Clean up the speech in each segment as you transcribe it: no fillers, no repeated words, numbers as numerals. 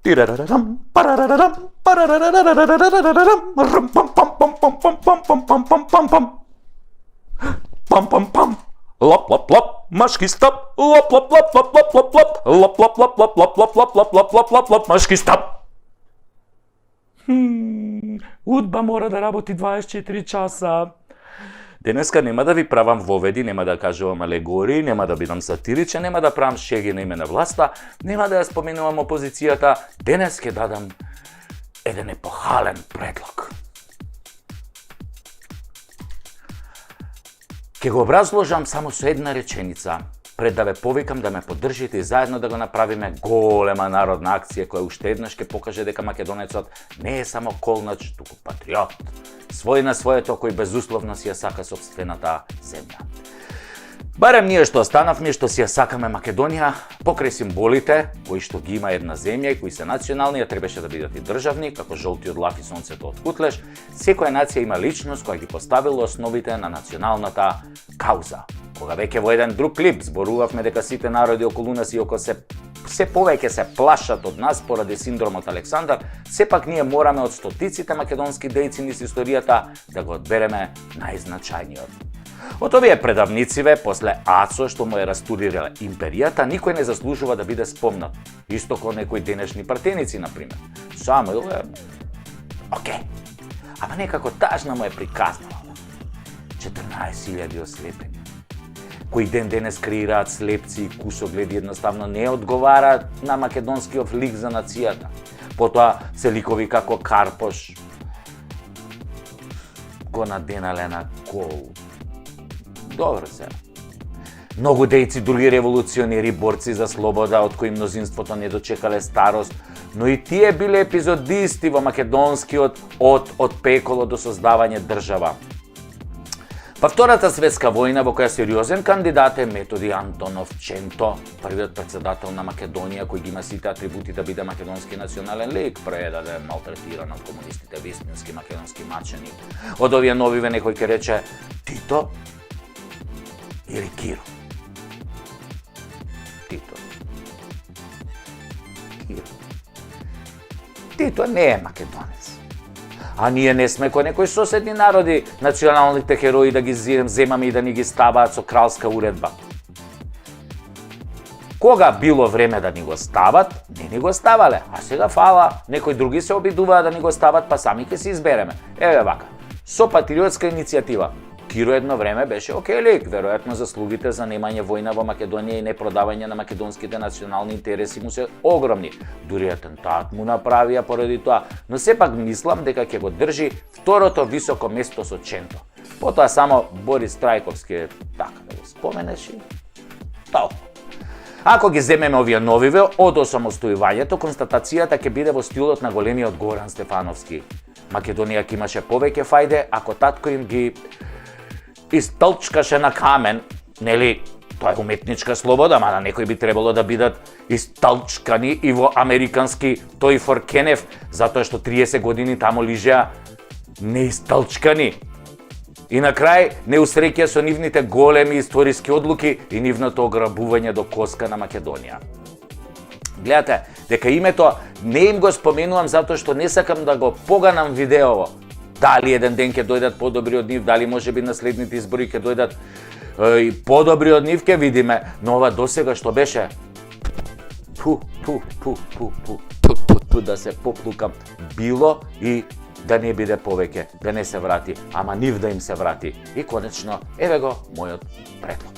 Тирарарам, парарарарам, парарарарарарарарарам, рам пам пам пам пам пам пам пам пам пам пам пам. Пам пам пам. Лап лап лап, машки стоп. Лап лап лап лап лап лап лап. Лап лап лап лап лап лап лап лап лап лап лап лап, машки стоп. Удба мора да работи 24 часа. Денеска нема да ви правам воведи, нема да кажувам алегории, нема да бидам сатиричен, нема да правам шеги на име на власта, нема да ја споменувам опозицијата. Денес ќе дадам еден епохален предлог. Ќе го образложам само со една реченица, пред да ве повикам да ме поддржите и заедно да го направиме голема народна акција која уште еднаш ќе покаже дека македонецот не е само колнач, туку патриот. Свој на своето кој безусловно си ја сака сопствената земја. Барем ние што останавме, што си ја сакаме Македонија, покрај символите кои што ги има една земја и кои се национални, ја требаше да бидат и државни, како жолтиот лак и сонцето од Кутлеш, секоја нација има личност која ги поставила основите на националната кауза. Кога веќе во еден друг клип зборувавме дека сите народи околу нас и око се повеќе се плашат од нас поради синдромот Александар, сепак ние мораме од стотиците македонски дејци низ историјата да го одбереме најзначајниот. Од овие предавнициве, после Ацо што му е растурирала империјата, никој не заслужува да биде спомнат. Исто како некои денешни партеници, например. Самуил е... Океј. Ама некако тажна му е приказнала. 14.000 ослепени. Кои ден денес креираат слепци и кусогледи едноставно не одговараат на македонскиот лик за нацијата. Потоа се ликови како Карпош го наденале на кол. Добро се. Многу дејци, други револуционери, борци за слобода, од кои мнозинството не дочекале старост, но и тие биле епизодисти во македонскиот од пеколо до создавање држава. Па Втората светска војна, во која сериозен кандидат е Методи Антонов Ченто, првиот председател на Македонија, кој ги има сите атрибути да биде македонски национален лик, предаде малтретиран од комунистите, вистински македонски мачени. Од овие новиве некој ќе рече Тито или Киро? Тито. Киро. Тито не е македонец. А ние не сме кој некои соседни народи, националните херои да ги земаме и да ни ги ставаат со кралска уредба. Кога било време да ни го стават, не ни го ставале, а сега фала, некои други се обидуваат да ни го стават, па сами ќе се избереме. Еве вака, со патриотска иницијатива. Киро едно време беше океј лик, веројатно заслугите за немање војна во Македонија и непродавање на македонските национални интереси му се огромни. Дури атентат му направија поради тоа, но сепак мислам дека ќе го држи второто високо место со Ченто. Потоа само Борис Трајковски така да го споменеш и толку. Ако ги земеме овие новиве од осамостојувањето, констатацијата ќе биде во стилот на големиот Горан Стефановски. Македонија ќе имаше повеќе фајде ако татко им ги истолчкаше на камен, нели, тоа е уметничка слобода, ама некои би требало да бидат истолчкани и во американски тој фор Кенеф, затоа што 30 години таму лижеа неистолчкани. И на крај не усреќа со нивните големи историски одлуки и нивното ограбување до коска на Македонија. Гледате, дека името не им го споменувам затоа што не сакам да го поганам видеово. Дали еден ден ќе дојдат подобри од нив, дали можеби наследните избори ќе дојдат и подобри од нив, ќе видиме, но ова досега што беше да се поплукам било и да не биде повеќе, да не се врати, ама нив да им се врати. И конечно, еве го мојот предлог.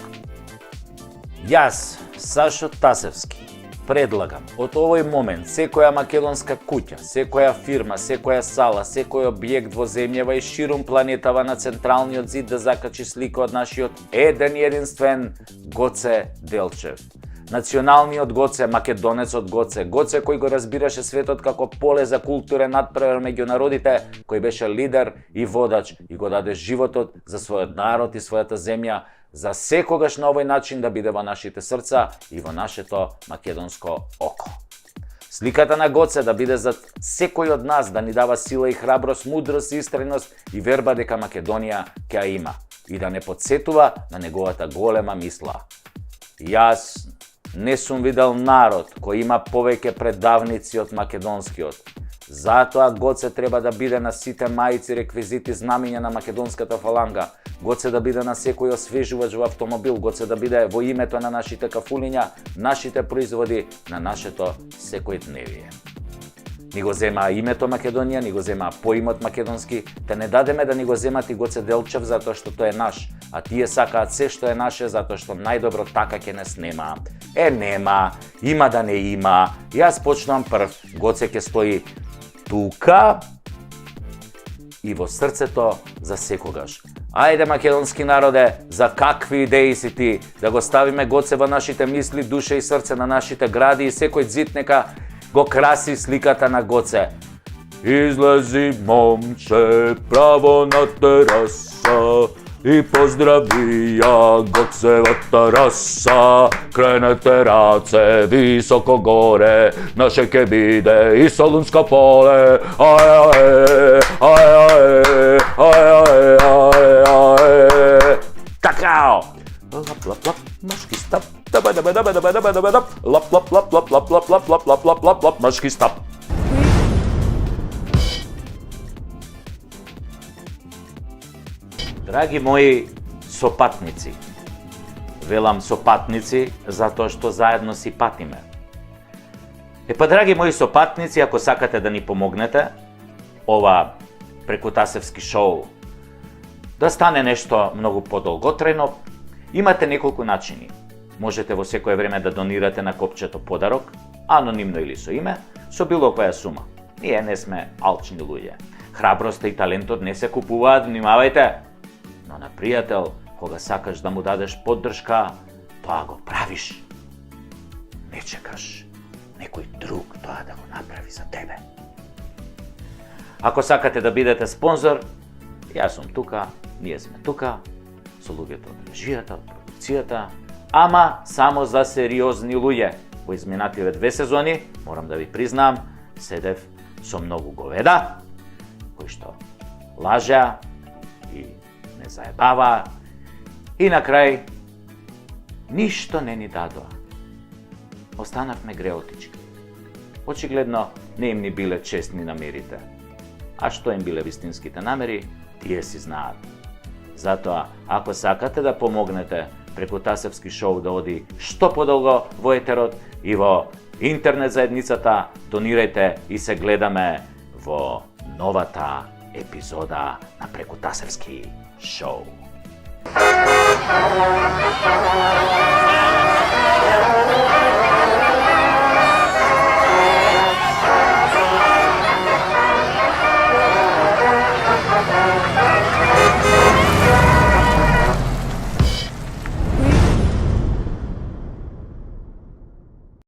Јас, Сашо Тасевски, предлагам од овој момент секоја македонска куќа, секоја фирма, секоја сала, секој објект во земјава и ширум планетава на централниот зид да закачи слика од нашиот еден единствен Гоце Делчев. Националниот Гоце, македонецот Гоце, Гоце кој го разбираше светот како поле за културен надпревар меѓу народите, кој беше лидер и водач и го даде животот за својот народ и својата земја, за секогаш на овој начин да биде во нашите срца и во нашето македонско око. Сликата на Гоце да биде за секој од нас, да ни дава сила и храброст, мудрост и истреност и верба дека Македонија ќе ја има и да не подсетува на неговата голема мисла. Јас не сум видел народ кој има повеќе предавници од македонскиот. Затоа Гоце треба да биде на сите мајци, реквизити, знамиња на македонската фаланга. Гоце да биде на секој освежувач во автомобил, Гоце да биде во името на нашите кафулиња, нашите производи, на нашето секојдневие. Ни го зема името Македонија, ни го зема поимот македонски, те не дадеме да ни го земат и Гоце Делчев затоа што тој е наш, а тие сакаат се што е наше затоа што најдобро така ќе не снема. Нема, има да не има. Јас почнувам прв, Гоце ќе стои тука и во срцето за секогаш. Ајде, македонски народе, за какви идеи си ти? Да го ставиме Гоце во нашите мисли, душа и срце на нашите гради и секој зид нека го краси сликата на Гоце. Излези, момче, право на тераса и поздрави ја Гоцевата раса. Кренете раце високо горе, наше ке биде и Солунско поле. Ај, ај, ај, ај, ај, ај, ај. Какао! Лап, лап, лап, машки стап. Лап, лап, лап, лап, лап, лап, лап, лап, лап, лап, лап, лап, машки стап. Драги мои сопатници, велам сопатници затоа што заедно си патиме. Драги мои сопатници, ако сакате да ни помогнете, ова прекутасевски шоу да стане нешто многу подолготрајно, имате неколку начини. Можете во секое време да донирате на копчето подарок, анонимно или со име, со било која сума. Ние не сме алчни луѓе. Храброста и талентот не се купуваат, внимавајте. Но на пријател, кога сакаш да му дадеш поддршка, тоа го правиш. Не чекаш некој друг тоа да го направи за тебе. Ако сакате да бидете спонзор, јас сум тука, ние сме тука, со луѓето од режијата, од продукцијата, ама само за сериозни луѓе. Во изминативе 2 сезони, морам да ви признам, седев со многу говеда, кои што лажеа и не заебава, и на крај ништо не ни дадоа. Останавме греотички. Очигледно не им ни биле честни намерите. А што им биле вистинските намери, тие си знаат. Затоа, ако сакате да помогнете Прекутасевски шоу да оди што подолго во етерот и во интернет заедницата, донирајте и се гледаме во новата епизода на Прекутасевски шоу.